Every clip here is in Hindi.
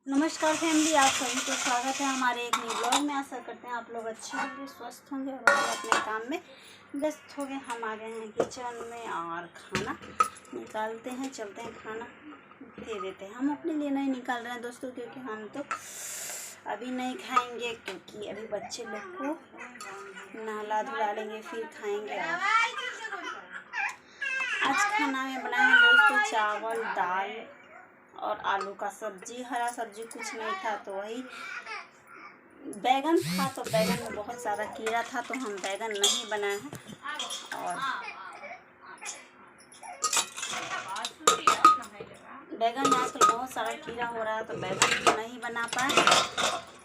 नमस्कार फैमिली, आप सभी को स्वागत है हमारे एक न्यू ब्लॉग में। आशा करते हैं आप लोग अच्छे होंगे, स्वस्थ होंगे और अपने काम में व्यस्त होंगे। हम आ गए हैं किचन में और खाना निकालते हैं, चलते हैं खाना दे देते हैं। हम अपने लिए नहीं निकाल रहे हैं दोस्तों, क्योंकि हम तो अभी नहीं खाएंगे, क्योंकि अभी बच्चे लोग को नहला धुला लेंगे फिर खाएंगे। आज खाना में बनाए हैं दोस्तों चावल, दाल और आलू का सब्जी। हरा सब्जी कुछ नहीं था, तो वही बैगन था, तो बैगन में बहुत सारा कीड़ा था, तो हम बैगन नहीं बनाए हैं। और बैगन में आजकल बहुत सारा कीड़ा हो रहा है, तो बैगन नहीं बना पाए,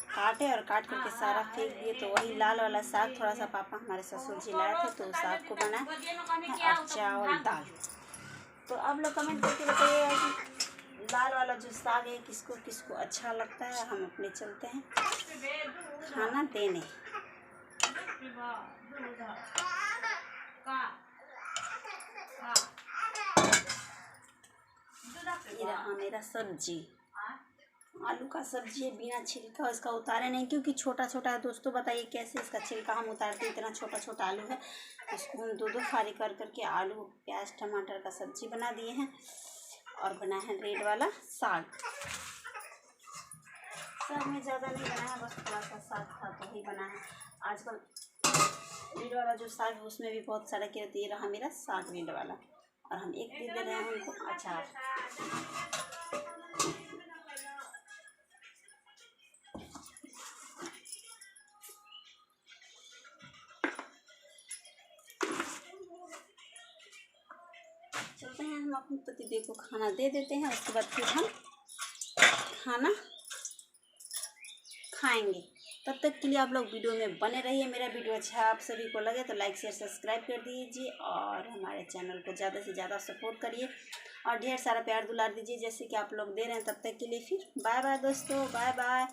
काटे और काट करके सारा फेंक दिए। तो वही लाल वाला साग थोड़ा सा पापा हमारे ससुर जी लाए थे, तो उस साग को बनाए और चावल दाल। तो आप लोग कमेंट करके बताइएगा कि दाल वाला जो साग है किसको किसको अच्छा लगता है। हम अपने चलते हैं खाना देने। ये रहा मेरा सब्जी, आलू का सब्जी है बिना छिलका। इसका उतारे नहीं क्योंकि छोटा छोटा है दोस्तों। बताइए कैसे इसका छिलका हम उतारते हैं, इतना छोटा छोटा आलू है। इसको हम दो फाड़ी कर करके आलू प्याज टमाटर का सब्जी बना दिए हैं। और बनाया है रेड वाला साग। साग में ज़्यादा नहीं बनाया, बस थोड़ा सा साग था तो ही बना है। आजकल रेड वाला जो साग है उसमें भी बहुत सारा कीड़ा। ये रहा मेरा साग रेड वाला, और हम एक दे रहे हैं उनको अचार। चलते हैं, हम अपने पतिदेव को खाना दे देते हैं, उसके बाद फिर हम खाना खाएंगे। तब तक के लिए आप लोग वीडियो में बने रहिए। मेरा वीडियो अच्छा आप सभी को लगे तो लाइक शेयर सब्सक्राइब कर दीजिए और हमारे चैनल को ज़्यादा से ज़्यादा सपोर्ट करिए और ढेर सारा प्यार दुलार दीजिए जैसे कि आप लोग दे रहे हैं। तब तक के लिए फिर बाय बाय दोस्तों, बाय बाय।